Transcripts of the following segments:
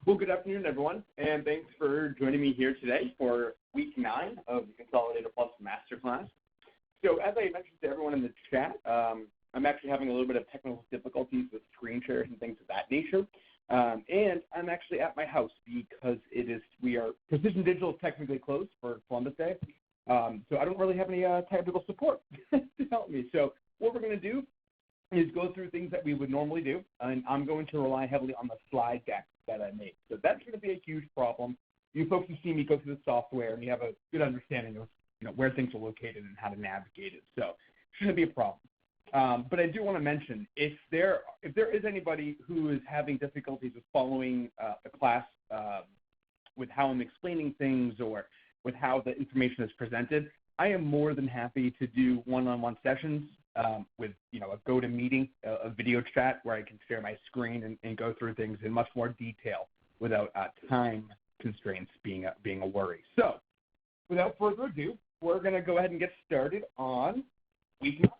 Well, good afternoon, everyone, and thanks for joining me here today for week 9 of the ConsoliDator MasterClass. So as I mentioned to everyone in the chat, I'm actually having a little bit of technical difficulties with screen shares and things of that nature. And I'm actually at my house because Precision Digital is technically closed for Columbus Day. So I don't really have any technical support to help me. So what we're going to do is go through things that we would normally do, and I'm going to rely heavily on the slide deck that I made. So that's going to be a huge problem. You folks who see me go through the software, and you have a good understanding of where things are located and how to navigate it. So it shouldn't be a problem. But I do want to mention, if there is anybody who is having difficulties with following the class with how I'm explaining things or with how the information is presented, I am more than happy to do one-on-one sessions with a GoToMeeting, a video chat where I can share my screen and go through things in much more detail without time constraints being a worry. So without further ado, we're going to go ahead and get started on week 9.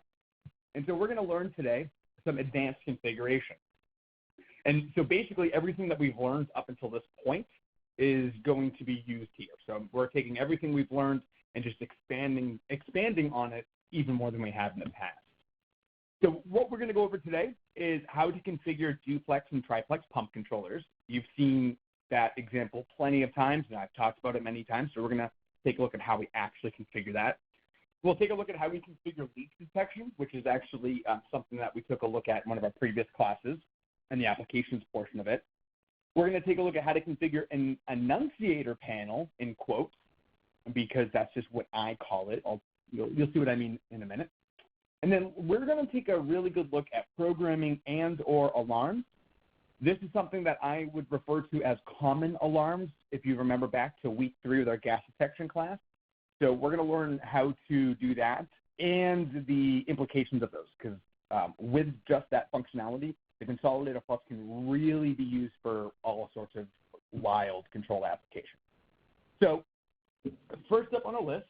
And so we're going to learn today some advanced configuration. And so basically everything that we've learned up until this point is going to be used here. So we're taking everything we've learned and just expanding on it even more than we have in the past. So what we're going to go over today is how to configure duplex and triplex pump controllers. You've seen that example plenty of times, and I've talked about it many times, so we're going to take a look at how we actually configure that. We'll take a look at how we configure leak detection, which is actually something that we took a look at in one of our previous classes and the applications portion of it. We're going to take a look at how to configure an annunciator panel, in quotes, because that's just what I call it. You'll see what I mean in a minute. And then we're going to take a really good look at programming and/or alarms. This is something that I would refer to as common alarms, if you remember back to week 3 with our gas detection class. So we're going to learn how to do that and the implications of those, because with just that functionality, the ConsoliDator Plus can really be used for all sorts of wild control applications. So first up on the list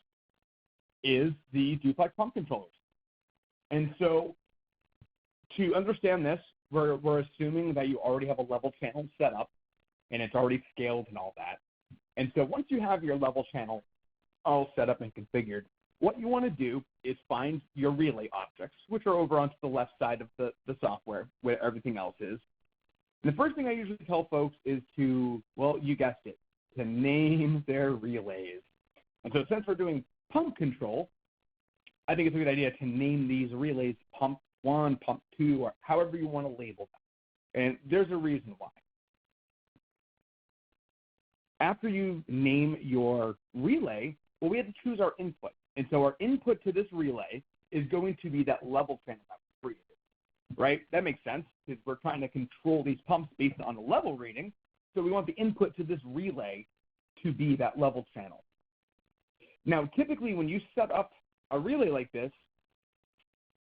is the duplex pump controllers. And so to understand this, we're assuming that you already have a level channel set up and it's already scaled and all that. And so once you have your level channel all set up and configured, what you want to do is find your relay objects, which are over onto the left side of the software where everything else is. And the first thing I usually tell folks is to, well, you guessed it, to name their relays. And so since we're doing pump control, I think it's a good idea to name these relays pump 1, pump 2, or however you want to label them. And there's a reason why. After you name your relay, well, we have to choose our input. And so our input to this relay is going to be that level channel that we created, right? That makes sense because we're trying to control these pumps based on the level reading. So we want the input to this relay to be that level channel. Now, typically when you set up a relay like this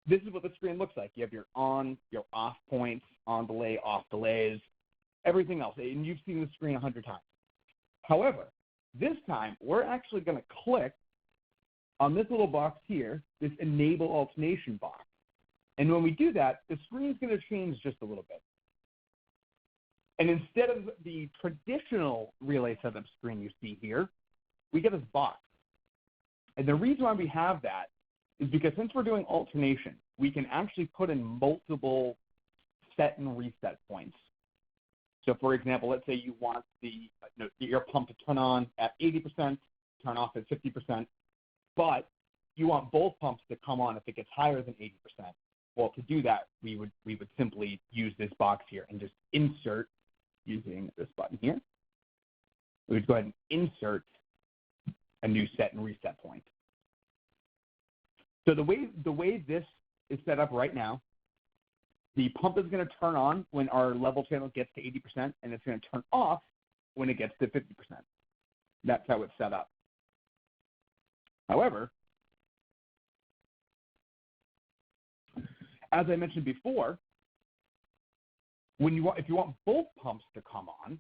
is what the screen looks like. You have your on, your off points, on delay, off delays, everything else. And you've seen the screen 100 times. However, this time we're actually going to click on this little box here, this enable alternation box. And when we do that, the screen is going to change just a little bit. And instead of the traditional relay setup screen you see here, we get this box. And the reason why we have that is because since we're doing alternation, we can actually put in multiple set and reset points. So for example, let's say you want your pump to turn on at 80%, turn off at 50%, but you want both pumps to come on if it gets higher than 80%. Well, to do that, we would simply use this box here and just insert using this button here. We would go ahead and insert a new set and reset point. So the way this is set up right now, the pump is going to turn on when our level channel gets to 80%, and it's going to turn off when it gets to 50%. That's how it's set up. However, as I mentioned before, if you want both pumps to come on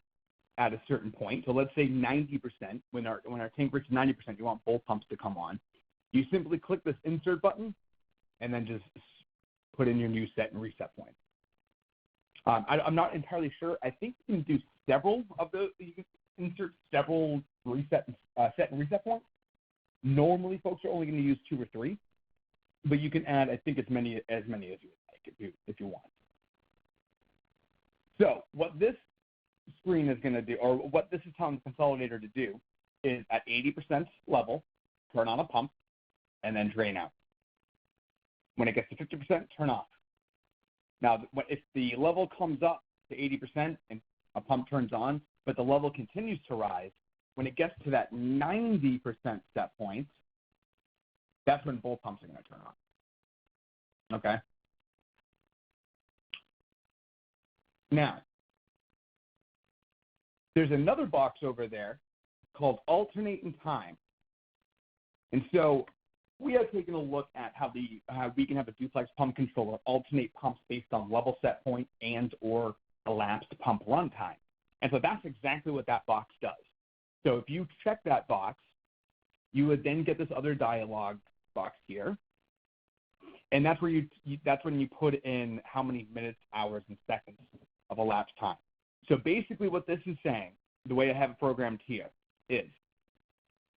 at a certain point, so let's say 90%, when our tank reaches 90%, you want both pumps to come on, you simply click this insert button and then just put in your new set and reset point. I'm not entirely sure. I think you can do several of those. You can insert several set and reset points. Normally, folks are only going to use 2 or 3, but you can add, I think, as many as you would like if you want. So what this screen is going to do, or what this is telling the consolidator to do, is at 80% level, turn on a pump, and then drain out. When it gets to 50%, turn off. Now, if the level comes up to 80% and a pump turns on, but the level continues to rise, when it gets to that 90% set point, that's when both pumps are going to turn on. Okay? Now, there's another box over there called alternate in time. And so we have taken a look at how we can have a duplex pump controller alternate pumps based on level set point and or elapsed pump run time. And so that's exactly what that box does. So if you check that box, you would then get this other dialog box here. And that's where that's when you put in how many minutes, hours, and seconds of elapsed time. So basically what this is saying, the way I have it programmed here, is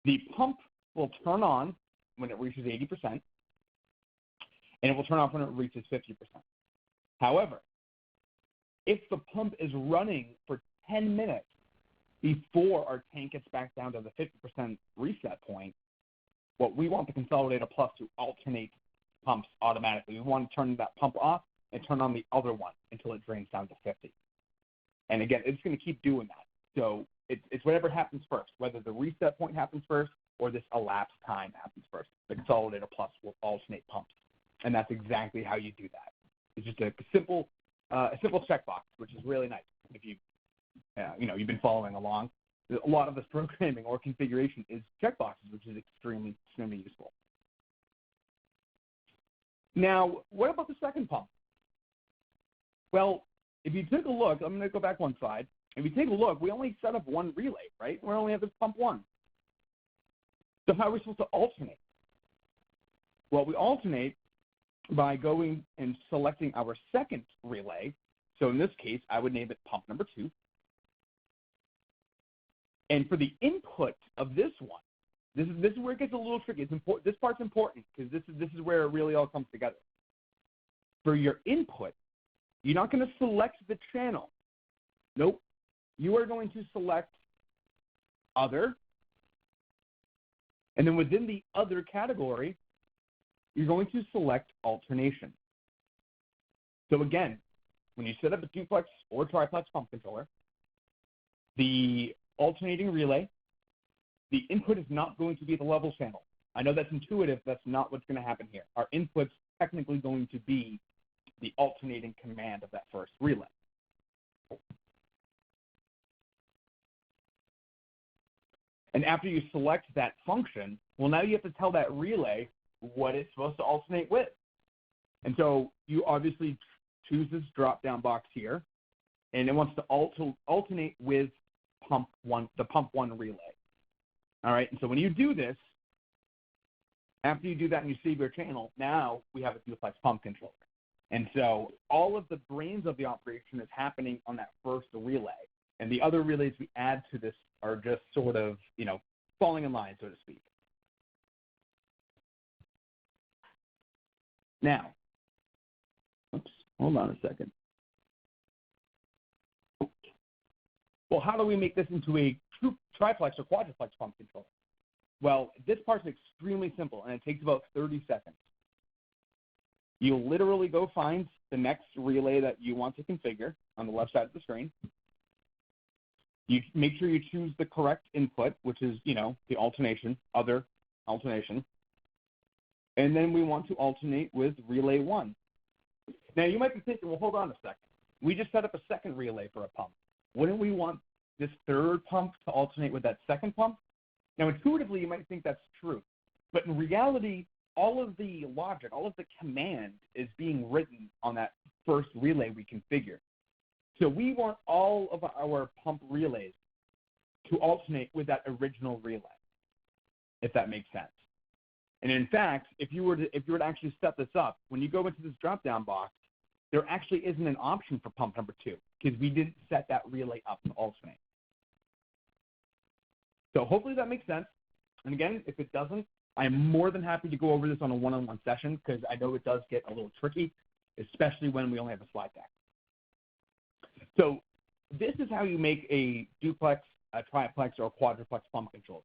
the pump will turn on when it reaches 80%, and it will turn off when it reaches 50%. However, if the pump is running for 10 minutes before our tank gets back down to the 50% reset point, what we want the Consolidator Plus to alternate pumps automatically. We want to turn that pump off and turn on the other one until it drains down to 50. And again, it's going to keep doing that. So it's whatever happens first, whether the reset point happens first or this elapsed time happens first. The Consolidator Plus will alternate pumps. And that's exactly how you do that. It's just a simple checkbox, which is really nice if you've been following along. A lot of this programming or configuration is checkboxes, which is extremely useful. Now, what about the second pump? Well, if you take a look, I'm going to go back one slide. If you take a look, we only set up one relay, right? We only have this pump 1. So how are we supposed to alternate? Well, we alternate by going and selecting our second relay. So in this case, I would name it pump number 2. And for the input of this one, this is where it gets a little tricky. It's important. This part's important because this is where it really all comes together. For your input, you're not going to select the channel. Nope. You are going to select other. And then within the other category, you're going to select alternation. So again, when you set up a duplex or triplex pump controller, the alternating relay, the input is not going to be the level channel. I know that's intuitive. That's not what's going to happen here. Our input's technically going to be the alternating command of that first relay. And after you select that function, well, now you have to tell that relay what it's supposed to alternate with. And so you obviously choose this drop-down box here, and it wants to alternate with the pump 1 relay. All right, and so when you do this, after you do that and you save your channel, now we have a duplex pump controller. And so all of the brains of the operation is happening on that first relay. And the other relays we add to this are just sort of, falling in line, so to speak. Now, hold on a second. Well, how do we make this into a true triplex or quadruplex pump controller? Well, this part's extremely simple, and it takes about 30 seconds. You'll literally go find the next relay that you want to configure on the left side of the screen. You make sure you choose the correct input, which is, the alternation, other alternation. And then we want to alternate with relay 1. Now, you might be thinking, well, hold on a second. We just set up a second relay for a pump. Wouldn't we want this third pump to alternate with that second pump? Now, intuitively, you might think that's true. But in reality, all of the logic, all of the command is being written on that first relay we configure. So we want all of our pump relays to alternate with that original relay, if that makes sense. And in fact, if you were to actually set this up, when you go into this drop-down box, there actually isn't an option for pump number 2 because we didn't set that relay up to alternate. So hopefully that makes sense. And again, if it doesn't, I'm more than happy to go over this on a one-on-one session because I know it does get a little tricky, especially when we only have a slide deck. So this is how you make a duplex, a triplex, or a quadruplex pump controller.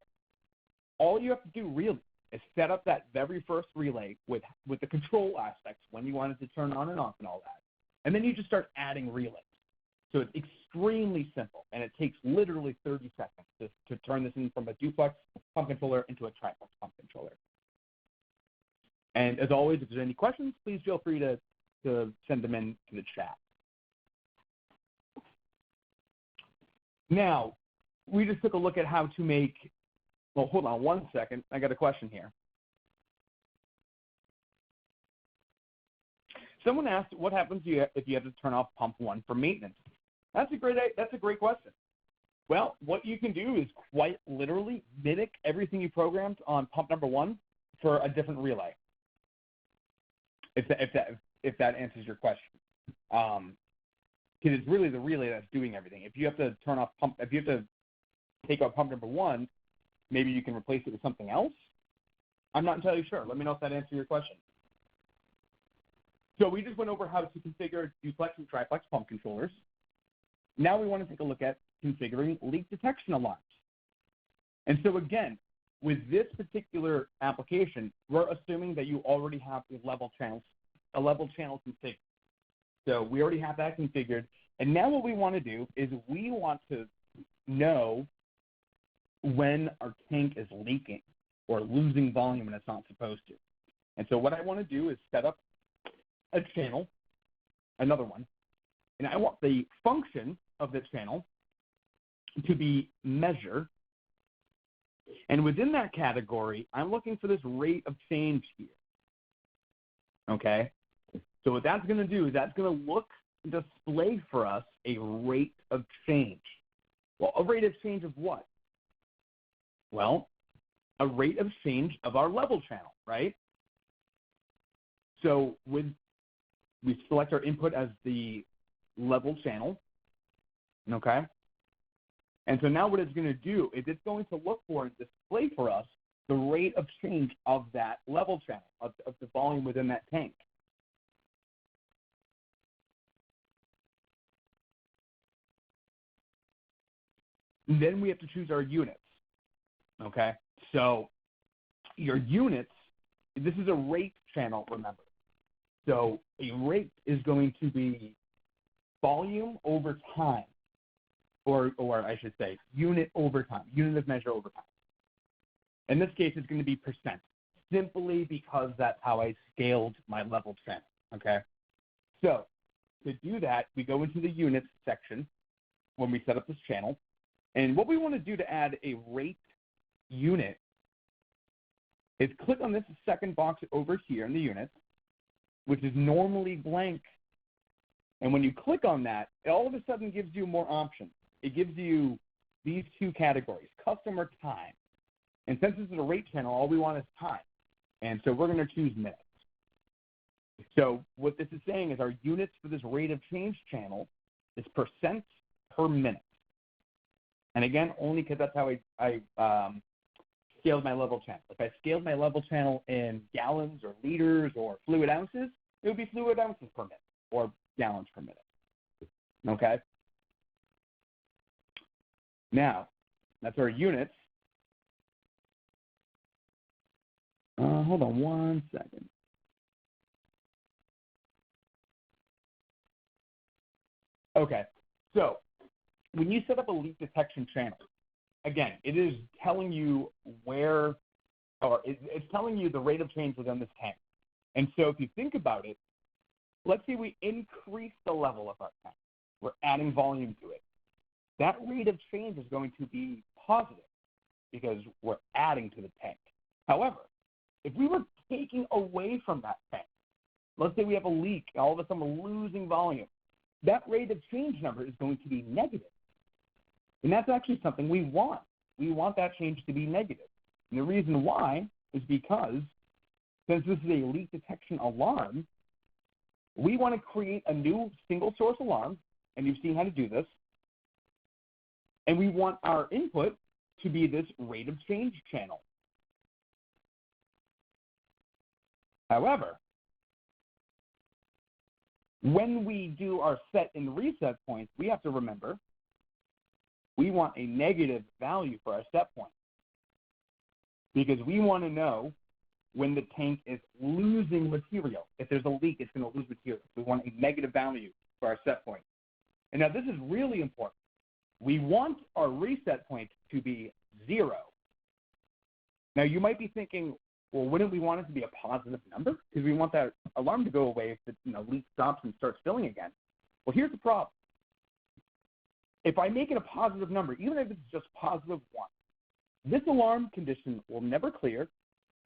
All you have to do really is set up that very first relay with the control aspects when you want it to turn on and off and all that. And then you just start adding relays. So it's extremely simple, and it takes literally 30 seconds to turn this in from a duplex pump controller into a triplex pump controller. And as always, if there's any questions, please feel free to send them in to the chat. Now, we just took a look at how to make, well, hold on one second. I got a question here. Someone asked, what happens if you have to turn off pump 1 for maintenance? That's a great question. Well, what you can do is quite literally mimic everything you programmed on pump number 1 for a different relay. If that answers your question, because it's really the relay that's doing everything. If you have to turn off pump, if you have to take out pump number 1, maybe you can replace it with something else. I'm not entirely sure. Let me know if that answers your question. So we just went over how to configure duplex and triplex pump controllers. Now we want to take a look at configuring leak detection alarms. And so again, with this particular application, we're assuming that you already have a level channel configured. So we already have that configured. And now what we want to do is we want to know when our tank is leaking or losing volume when it's not supposed to. And so what I want to do is set up a channel, another one, and I want the function of the channel to be measure. And within that category, I'm looking for this rate of change here. Okay? So what that's going to do is that's going to display for us a rate of change. Well, a rate of change of what? Well, a rate of change of our level channel, right? So we select our input as the level channel, okay? And so now what it's going to do is it's going to look for and display for us the rate of change of that level channel, of the volume within that tank. And then we have to choose our units, okay? So your units, this is a rate channel, remember. So a rate is going to be volume over time, or I should say unit over time, unit of measure over time. In this case, it's going to be percent, simply because that's how I scaled my level channel, okay? So to do that, we go into the units section when we set up this channel. And what we want to do to add a rate unit is click on this second box over here in the units, which is normally blank. And when you click on that, it all of a sudden gives you more options. It gives you these two categories, custom or time. And since this is a rate channel, all we want is time. And so we're going to choose minutes. So what this is saying is our units for this rate of change channel is percent per minute. And again, only because that's how I scaled my level channel. If I scaled my level channel in gallons or liters or fluid ounces, it would be fluid ounces per minute or gallons per minute. Okay? Now, that's our units. Hold on one second. Okay, so when you set up a leak detection channel, again, it is telling you where, or it's telling you the rate of change within this tank. And so if you think about it, let's say we increase the level of our tank. We're adding volume to it. That rate of change is going to be positive because we're adding to the tank. However, if we were taking away from that tank, let's say we have a leak, all of a sudden we're losing volume, that rate of change number is going to be negative. And that's actually something we want. We want that change to be negative. And the reason why is because since this is a leak detection alarm, we want to create a new single source alarm, and you've seen how to do this, and we want our input to be this rate of change channel. However, when we do our set and reset points, we have to remember we want a negative value for our set point, because we want to know when the tank is losing material. If there's a leak, it's going to lose material. We want a negative value for our set point. And now this is really important. We want our reset point to be 0. Now you might be thinking, well, wouldn't we want it to be a positive number? Because we want that alarm to go away if the leak stops and starts filling again. Well, here's the problem. If I make it a positive number, even if it's just +1, this alarm condition will never clear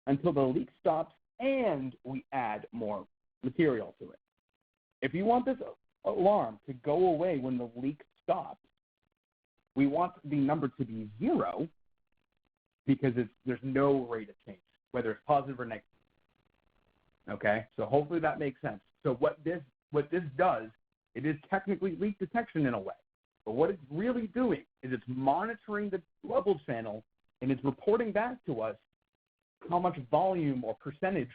until the leak stops and we add more material to it. If you want this alarm to go away when the leak stops, we want the number to be 0 because there's no rate of change, whether it's positive or negative. Okay, so hopefully that makes sense. So what this does, it is technically leak detection in a way. But what it's really doing is it's monitoring the level channel, and it's reporting back to us how much volume or percentage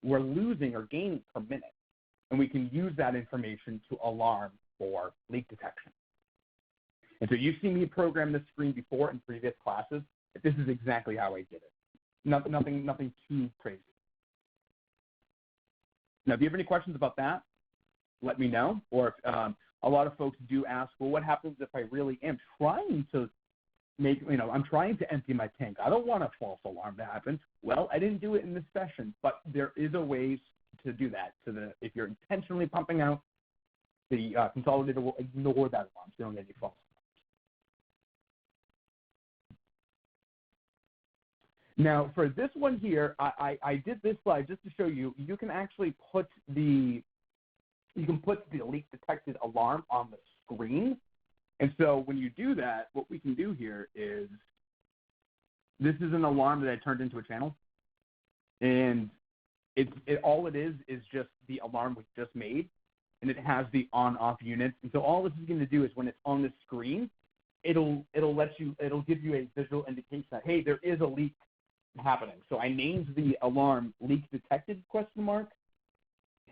we're losing or gaining per minute. And we can use that information to alarm for leak detection. And so you've seen me program this screen before in previous classes. This is exactly how I did it. Nothing too crazy. Now, if you have any questions about that, let me know. Or if, a lot of folks do ask, well, what happens if I really am trying to I'm trying to empty my tank. I don't want a false alarm to happen. Well, I didn't do it in this session, but there is a way to do that. So that if you're intentionally pumping out, the consolidator will ignore that alarm so you don't get any false alarms. Now, for this one here, I did this slide just to show you, you can actually put the leak detected alarm on the screen. And so when you do that, what we can do here is, this is an alarm that I turned into a channel. And all it is just the alarm we just made. And it has the on-off units. And so all this is going to do is when it's on the screen, it'll give you a visual indication that, hey, there is a leak happening. So I named the alarm leak detected ?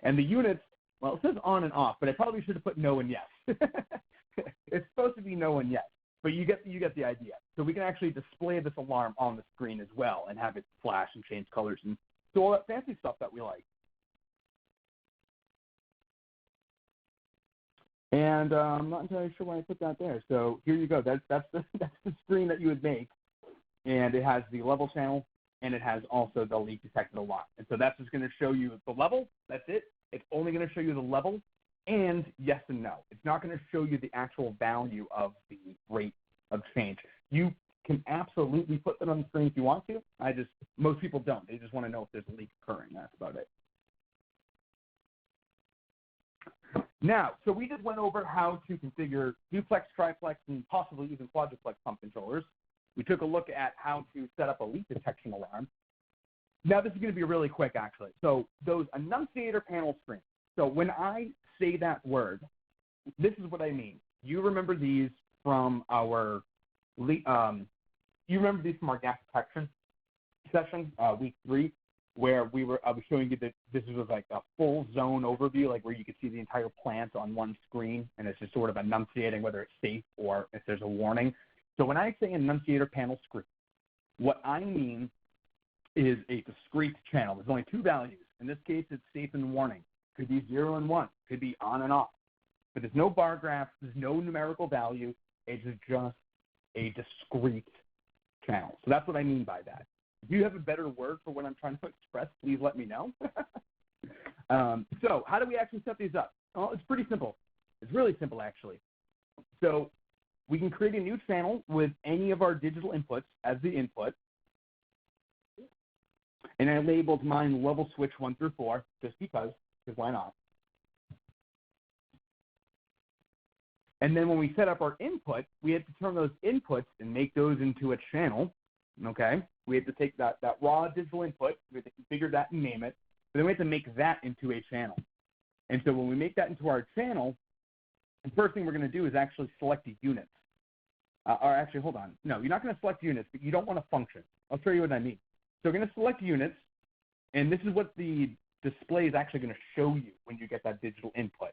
And the units, well, it says on and off, but I probably should have put no and yes. It's supposed to be no and yes, but you get the idea. So we can actually display this alarm on the screen as well and have it flash and change colors and do all that fancy stuff that we like. And I'm not entirely sure why I put that there. So here you go. That's the screen that you would make, and it has the level channel, and it has also the leak detected alarm. And so that's just going to show you the level. That's it. It's only going to show you the level and yes and no. It's not going to show you the actual value of the rate of change. You can absolutely put that on the screen if you want to. Most people don't. They just want to know if there's a leak occurring. That's about it. Now, so we just went over how to configure duplex, triplex, and possibly even quadruplex pump controllers. We took a look at how to set up a leak detection alarm. Now this is going to be really quick, actually. So those Annunciator panel screens. So when I say that word, this is what I mean. You remember these from our gas detection session, week 3, where I was showing you that this was like a full zone overview, like where you could see the entire plant on one screen, and it's just sort of enunciating whether it's safe or if there's a warning. So when I say Annunciator panel screen, what I mean is a discrete channel. There's only 2 values. In this case, it's safe and warning. Could be 0 and 1. Could be on and off. But there's no bar graph. There's no numerical value. It's just a discrete channel. So that's what I mean by that. If you have a better word for what I'm trying to express, please let me know. So how do we actually set these up? Well, it's pretty simple. It's really simple, actually. So we can create a new channel with any of our digital inputs as the input. And I labeled mine level switch 1 through 4 just because why not? And then when we set up our input, we have to turn those inputs and make those into a channel, okay? We have to take that raw digital input, we have to configure that and name it, but then we have to make that into a channel. And so when we make that into our channel, the first thing we're going to do is actually select the units. Or actually, hold on. No, you're not going to select units, but you don't want a function. I'll show you what I mean. So we're going to select units, and this is what the display is actually going to show you when you get that digital input.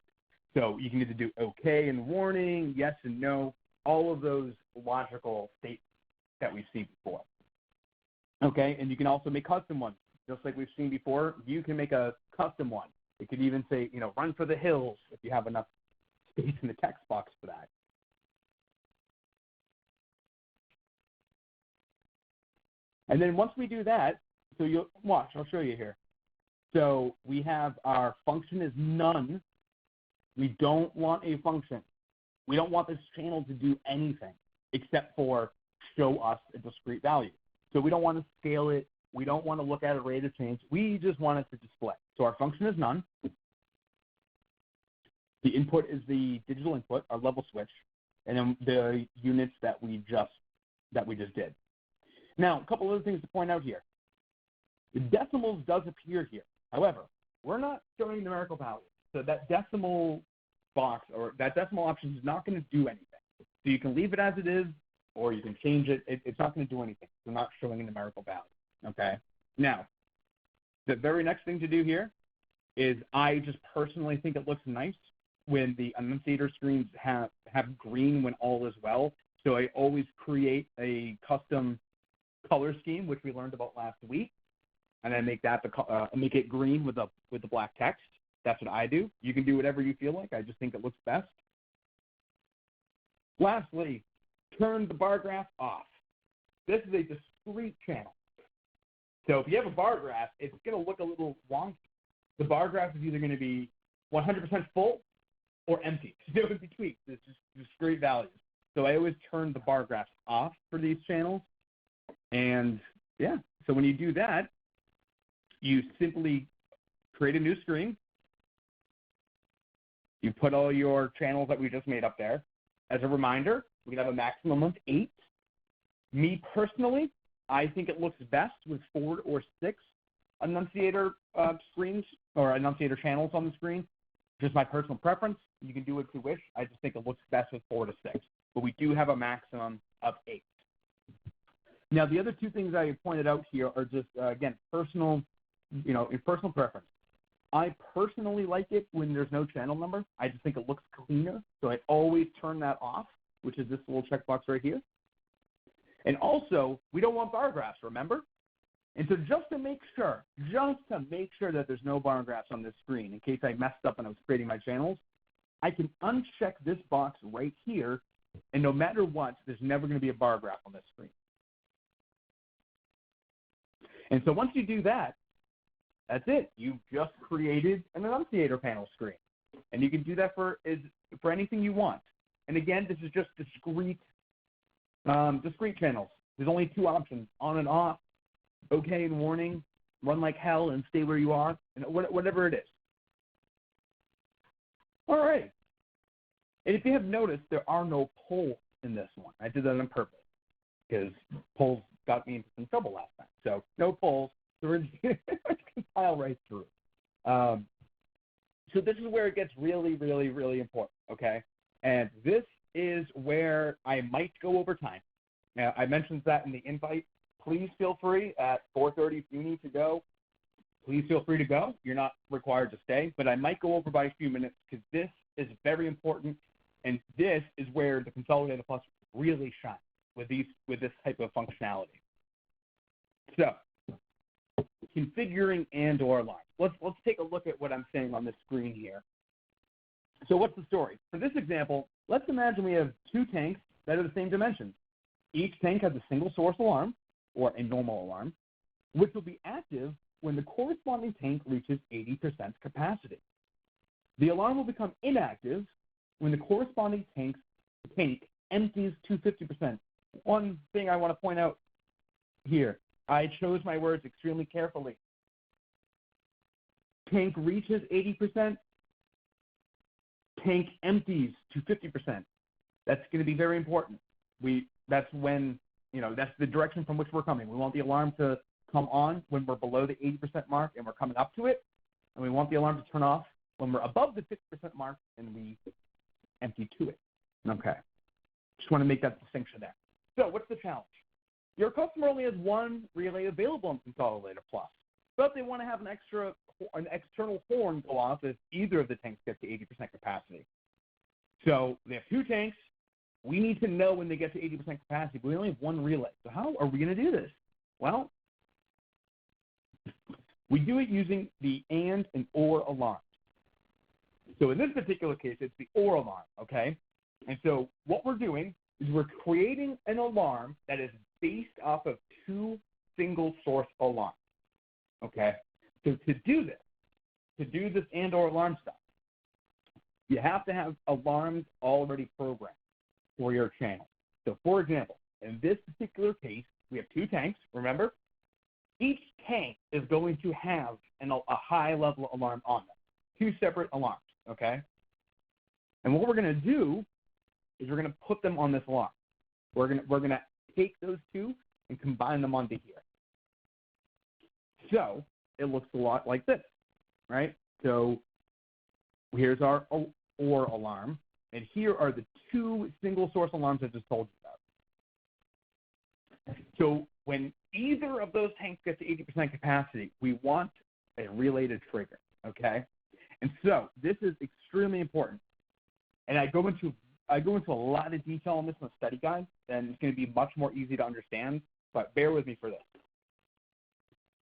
So you can either do OK and warning, yes and no, all of those logical statements that we've seen before. Okay, and you can also make custom ones. Just like we've seen before, you can make a custom one. It could even say, run for the hills if you have enough space in the text box for that. And then once we do that, so you'll watch, I'll show you here. So we have our function is none. We don't want a function. We don't want this channel to do anything except for show us a discrete value. So we don't want to scale it. We don't want to look at a rate of change. We just want it to display. So our function is none. The input is the digital input, our level switch, and then the units that we just did. Now, a couple other things to point out here. The decimals does appear here. However, we're not showing numerical values. So that decimal box or that decimal option is not going to do anything. So you can leave it as it is, or you can change it. It's not going to do anything. We're not showing a numerical value. Okay. Now, the very next thing to do here is I just personally think it looks nice when the Annunciator screens have green when all is well. So I always create a custom color scheme, which we learned about last week, and then make that make it green with the black text. That's what I do. You can do whatever you feel like. I just think it looks best. Lastly, turn the bar graph off. This is a discrete channel. So if you have a bar graph, it's going to look a little wonky. The bar graph is either going to be 100% full or empty. There would be tweaks. It's just discrete values. So I always turn the bar graphs off for these channels. And yeah, so when you do that, you simply create a new screen. You put all your channels that we just made up there. As a reminder, we can have a maximum of 8. Me personally, I think it looks best with 4 or 6 Annunciator screens or Annunciator channels on the screen. Just my personal preference. You can do it if you wish. I just think it looks best with 4 to 6. But we do have a maximum of 8. Now, the other 2 things I pointed out here are just, again, personal, personal preference. I personally like it when there's no channel number. I just think it looks cleaner. So I always turn that off, which is this little checkbox right here. And also, we don't want bar graphs, remember? And so just to make sure that there's no bar graphs on this screen, in case I messed up when I was creating my channels, I can uncheck this box right here, and no matter what, there's never going to be a bar graph on this screen. And so once you do that, that's it. You've just created an Annunciator panel screen. And you can do that for anything you want. And again, this is just discrete channels. There's only 2 options, on and off, OK and warning, run like hell and stay where you are, and whatever it is. All right. And if you have noticed, there are no polls in this one. I did that on purpose because polls got me into some trouble last time. So no polls. So we're just going to compile right through. So this is where it gets really, really, really important, okay? And this is where I might go over time. Now, I mentioned that in the invite. Please feel free at 4:30 if you need to go. Please feel free to go. You're not required to stay, but I might go over by a few minutes because this is very important, and this is where the ConsoliDator Plus really shines with this type of functionality. So, configuring and/or alarms. Let's take a look at what I'm saying on this screen here. So what's the story? For this example, let's imagine we have 2 tanks that are the same dimensions. Each tank has a single source alarm, or a normal alarm, which will be active when the corresponding tank reaches 80% capacity. The alarm will become inactive when the corresponding tank empties to 50%. One thing I want to point out here, I chose my words extremely carefully. Tank reaches 80%, tank empties to 50%. That's going to be very important. That's when, that's the direction from which we're coming. We want the alarm to come on when we're below the 80% mark and we're coming up to it, and we want the alarm to turn off when we're above the 50% mark, and we empty to it. Okay. Just want to make that distinction there. So what's the challenge? Your customer only has one relay available on ConsoliDator Plus, but they want to have an external horn go off if either of the tanks get to 80% capacity. So they have two tanks. We need to know when they get to 80% capacity, but we only have one relay. So how are we going to do this? Well, we do it using the and or alarm. So in this particular case, it's the or alarm, okay? And so what we're doing is we're creating an alarm that is based off of two single source alarms, okay? So to do this and or alarm stuff, you have to have alarms already programmed for your channel. So for example, in this particular case, we have two tanks, remember? Each tank is going to have a high-level alarm on them, two separate alarms, okay? And what we're going to do is we're going to put them on this alarm. We're going to take those two and combine them onto here. So it looks a lot like this, right? So here's our or alarm, and here are the two single source alarms I just told you about. So when either of those tanks gets to 80% capacity, we want a relay to trigger, okay? And so this is extremely important. And I go into a lot of detail on this in the study guide, and it's going to be much more easy to understand, but bear with me for this.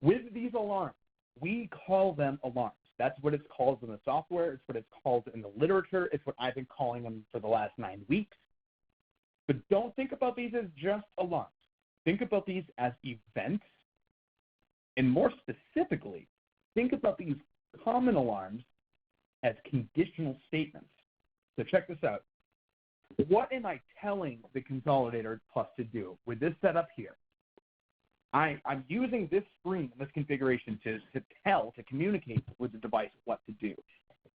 With these alarms, we call them alarms. That's what it's called in the software. It's what it's called in the literature. It's what I've been calling them for the last 9 weeks. But don't think about these as just alarms. Think about these as events, and more specifically, think about these common alarms as conditional statements. So check this out. What am I telling the ConsoliDator Plus to do with this setup here? I'm using this screen, this configuration to communicate with the device what to do.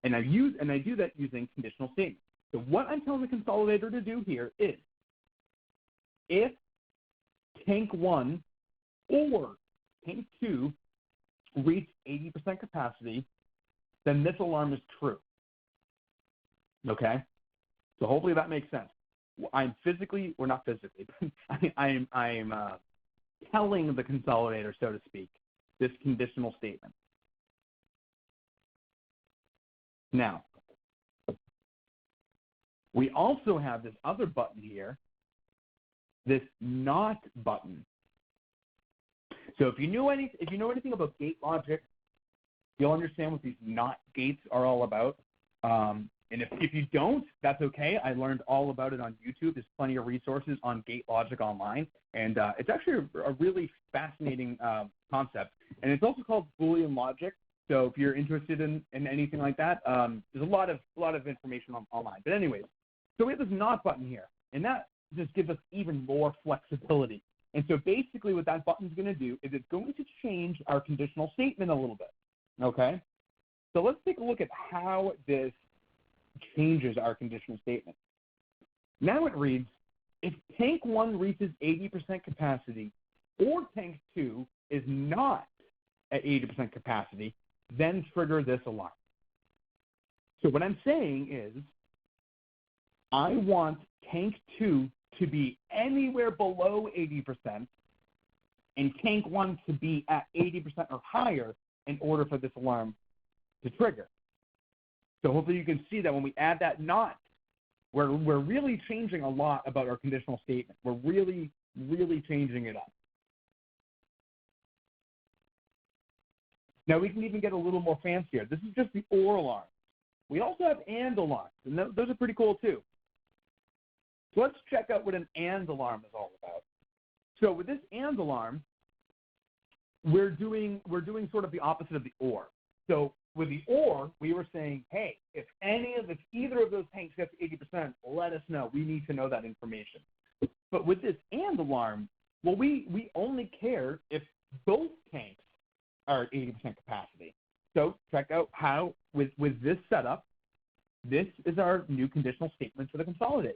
And I do that using conditional statements. So what I'm telling the ConsoliDator to do here is, if tank 1 or tank 2 reach 80% capacity, then this alarm is true. Okay? So hopefully that makes sense. I'm telling the ConsoliDator, so to speak, this conditional statement. Now, we also have this other button here, this not button. So if you know anything about gate logic, you'll understand what these not gates are all about. And if you don't, that's okay. I learned all about it on YouTube. There's plenty of resources on gate logic online. And it's actually a really fascinating concept. And it's also called Boolean logic. So if you're interested in anything like that, there's a lot of information online. But anyways, so we have this not button here. And that just gives us even more flexibility. And so basically what that button is going to do is it's going to change our conditional statement a little bit. Okay? So let's take a look at how this changes our conditional statement. Now it reads, if tank 1 reaches 80% capacity or tank 2 is not at 80% capacity, then trigger this alarm. So what I'm saying is, I want tank 2 to be anywhere below 80% and tank 1 to be at 80% or higher in order for this alarm to trigger. So hopefully you can see that when we add that not, we're really changing a lot about our conditional statement. We're really, really changing it up. Now we can even get a little more fancier. This is just the or alarm. We also have and alarms, and those are pretty cool too. So let's check out what an and alarm is all about. So with this and alarm, we're doing sort of the opposite of the or. So with the or, we were saying, hey, if either of those tanks gets to 80%, let us know. We need to know that information. But with this and alarm, well, we only care if both tanks are at 80% capacity. So check out how, with this setup, this is our new conditional statement for the ConsoliDator.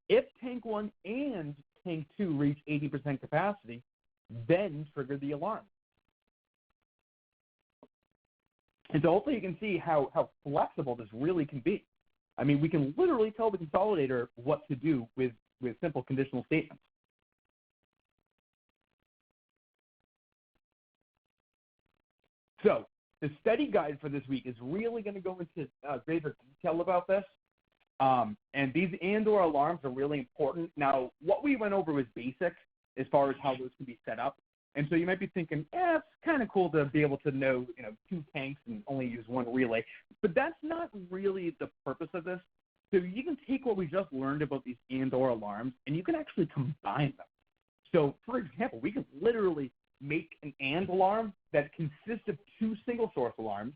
If tank 1 and tank 2 reach 80% capacity, then trigger the alarm. And so hopefully you can see how flexible this really can be. I mean, we can literally tell the consolidator what to do with simple conditional statements. So the study guide for this week is really going to go into greater detail about this. And these and/or alarms are really important. Now, what we went over was basic as far as how those can be set up. And so you might be thinking, it's kind of cool to be able to know, 2 tanks and only use 1 relay. But that's not really the purpose of this. So you can take what we just learned about these and/or alarms, and you can actually combine them. So, for example, we can literally make an and alarm that consists of 2 single source alarms.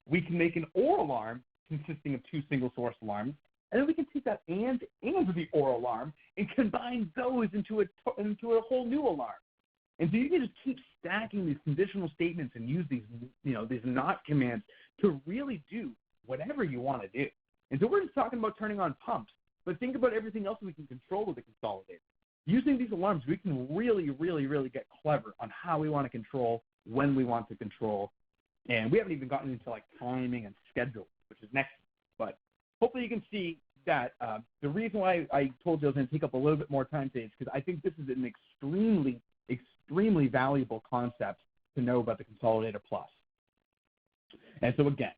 We can make an or alarm consisting of 2 single source alarms. And then we can take that and the or alarm and combine those into a whole new alarm. And so you can just keep stacking these conditional statements and use these, these not commands to really do whatever you want to do. And so we're just talking about turning on pumps, but think about everything else we can control with the consolidator. Using these alarms, we can really, really, really get clever on how we want to control, when we want to control. And we haven't even gotten into like timing and schedule, which is next. But hopefully you can see that the reason why I told you I was going to take up a little bit more time today is because I think this is an extremely valuable concept to know about the Consolidator Plus. And so again,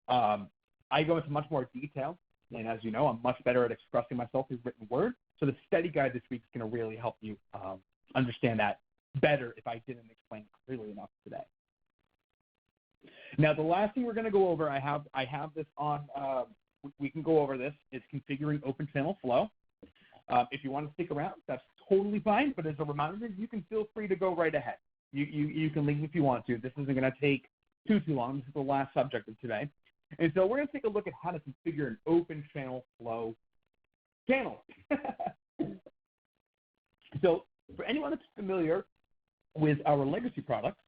I go into much more detail, and as you know, I'm much better at expressing myself through written word. So the study guide this week is going to really help you understand that better if I didn't explain it clearly enough today. Now, the last thing we're going to go over, I have this on. We can go over this. It's configuring open channel flow. If you want to stick around, that's totally fine. But as a reminder, you can feel free to go right ahead. You can leave if you want to. This isn't going to take too long. This is the last subject of today. And so we're going to take a look at how to configure an open channel flow channel. So for anyone that's familiar with our legacy products,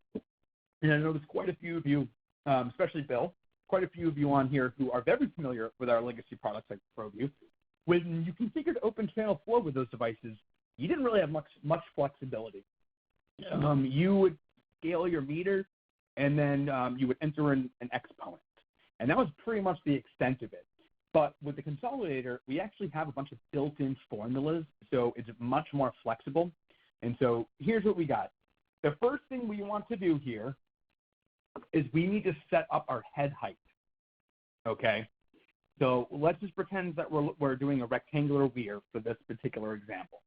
and I know there's quite a few of you, especially Bill, quite a few of you on here who are very familiar with our legacy products like ProView. When you configured open channel flow with those devices, you didn't really have much flexibility. You would scale your meter, and then you would enter in an exponent. And that was pretty much the extent of it. But with the consolidator, we actually have a bunch of built-in formulas, so it's much more flexible. And so here's what we got. The first thing we want to do here is we need to set up our head height, okay? So let's just pretend that we're doing a rectangular weir for this particular example.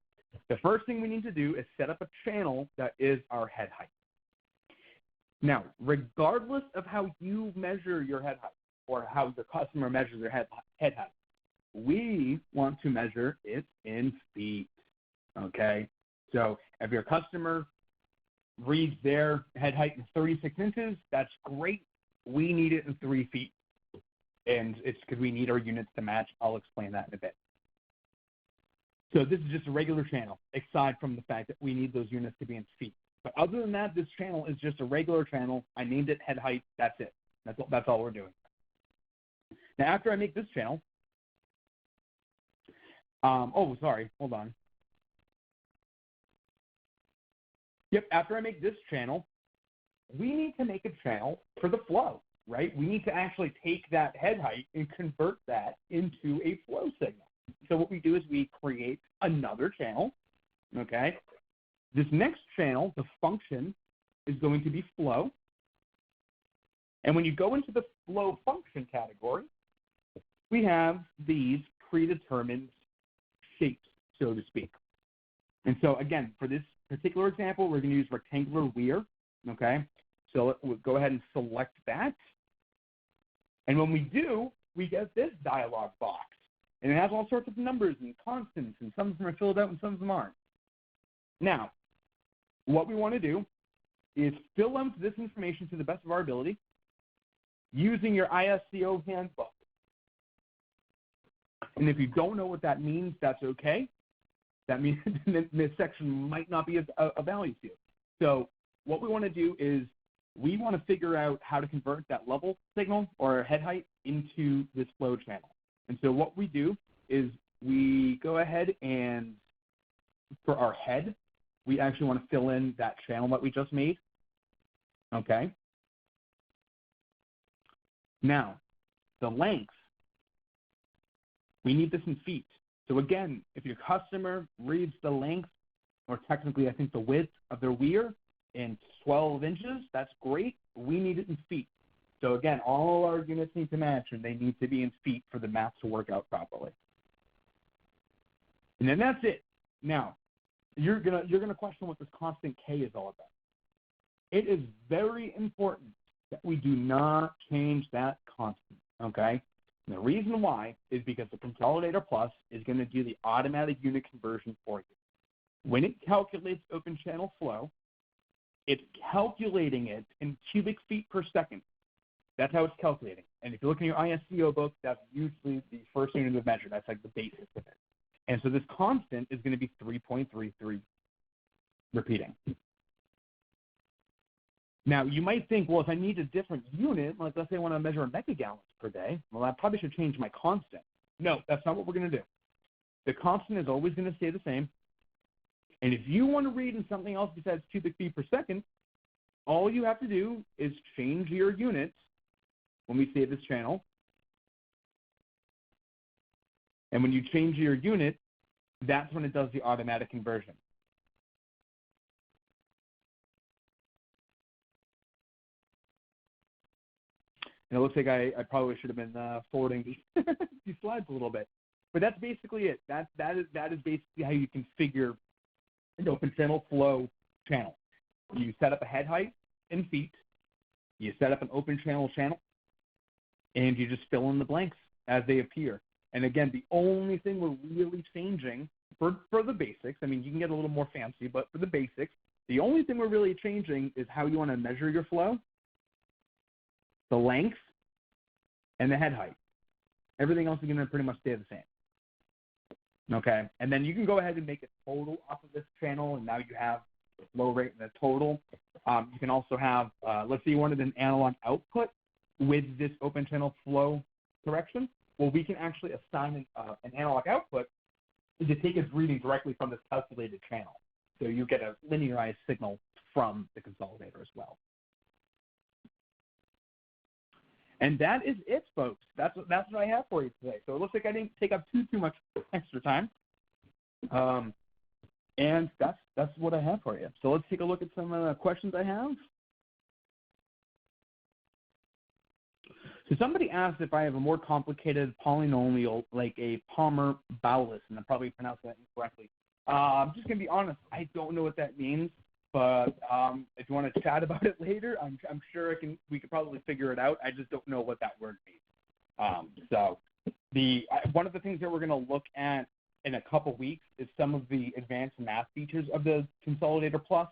The first thing we need to do is set up a channel that is our head height. Now, regardless of how you measure your head height or how the customer measures their head height, we want to measure it in feet, okay? So if your customer reads their head height in 36 inches, that's great. We need it in 3 feet. And it's because we need our units to match. I'll explain that in a bit. So this is just a regular channel, aside from the fact that we need those units to be in feet. But other than that, this channel is just a regular channel. I named it head height. That's it. That's all we're doing. Now, after I make this channel, hold on. Yep, after I make this channel, we need to make a channel for the flow, right? We need to actually take that head height and convert that into a flow signal. So what we do is we create another channel, okay? This next channel, the function, is going to be flow. And when you go into the flow function category, we have these predetermined shapes, so to speak. And so again, for this particular example, we're going to use rectangular weir, okay? So we'll go ahead and select that. And when we do, we get this dialog box. And it has all sorts of numbers and constants, and some of them are filled out and some of them aren't. Now, what we want to do is fill out this information to the best of our ability using your ISCO handbook. And if you don't know what that means, that's okay. That means this section might not be of value to you. So what we want to do is we want to figure out how to convert that level signal or head height into this flow channel. And so what we do is we go ahead and for our head, we actually want to fill in that channel that we just made, okay? Now, the length, we need this in feet. So again, if your customer reads the length, or technically I think the width of their weir in 12 inches, that's great. We need it in feet. So again, all our units need to match, and they need to be in feet for the math to work out properly. And then that's it. Now, you're gonna question what this constant K is all about. It is very important that we do not change that constant, okay? And the reason why is because the ConsoliDator Plus is going to do the automatic unit conversion for you. When it calculates open channel flow, it's calculating it in cubic feet per second. That's how it's calculating. And if you look in your ISCO book, that's usually the first unit of measure. That's like the basis of it. And so this constant is going to be 3.33 repeating. Now, you might think, well, if I need a different unit, like let's say I want to measure megagallons per day, well, I probably should change my constant. No, that's not what we're going to do. The constant is always going to stay the same. And if you want to read in something else besides cubic feet per second, all you have to do is change your units when we save this channel. And when you change your unit, that's when it does the automatic conversion. And it looks like I probably should have been forwarding these slides a little bit. But that's basically it. That is basically how you configure an open channel flow channel. You set up a head height in feet. You set up an open channel, and you just fill in the blanks as they appear. And again, the only thing we're really changing for the basics, I mean, you can get a little more fancy, but for the basics, the only thing we're really changing is how you want to measure your flow, the length, and the head height. Everything else is going to pretty much stay the same. Okay, and then you can go ahead and make a total off of this channel, and now you have the flow rate and the total. You can also have, let's say you wanted an analog output with this open channel flow correction. Well, we can actually assign an analog output to take its reading directly from this calculated channel. So you get a linearized signal from the consolidator as well. And that is it, folks. That's what I have for you today. So it looks like I didn't take up too much extra time. And that's what I have for you. So let's take a look at some questions I have. So somebody asked if I have a more complicated polynomial like a Palmer-Bowlus, and I'm probably pronouncing that incorrectly. I'm just going to be honest. I don't know what that means. But if you want to chat about it later, I'm sure we could probably figure it out. I just don't know what that word means. So one of the things that we're going to look at in a couple weeks is some of the advanced math features of the ConsoliDator Plus.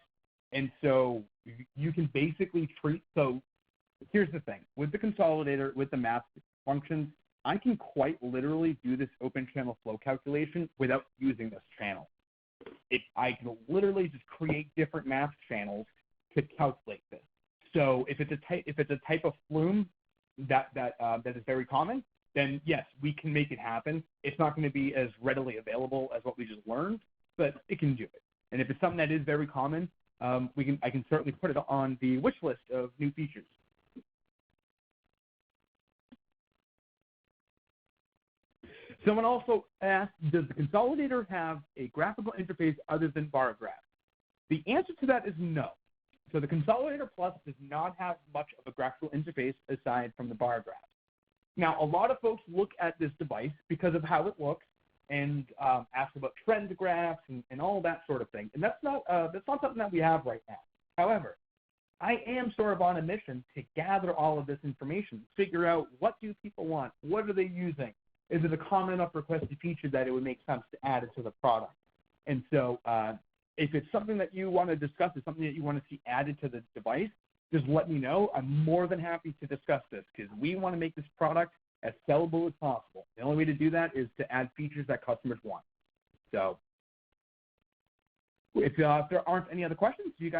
And so you can basically so here's the thing. With the consolidator, with the math functions, I can quite literally do this open channel flow calculation without using this channel. I can literally just create different math channels to calculate this. So if it's a type of flume that is very common, then yes, we can make it happen. It's not going to be as readily available as what we just learned, but it can do it. And if it's something that is very common, I can certainly put it on the wish list of new features. Someone also asked, does the consolidator have a graphical interface other than bar graphs? The answer to that is no. So the consolidator Plus does not have much of a graphical interface aside from the bar graphs. Now, a lot of folks look at this device because of how it looks and ask about trend graphs and all that sort of thing. And that's not something that we have right now. However, I am sort of on a mission to gather all of this information, figure out what do people want, what are they using, is it a common enough requested feature that it would make sense to add it to the product? And so if it's something that you want to discuss, it's something that you want to see added to the device, just let me know. I'm more than happy to discuss this because we want to make this product as sellable as possible. The only way to do that is to add features that customers want. So if there aren't any other questions, you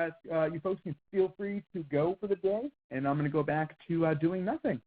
folks can feel free to go for the day, and I'm going to go back to doing nothing.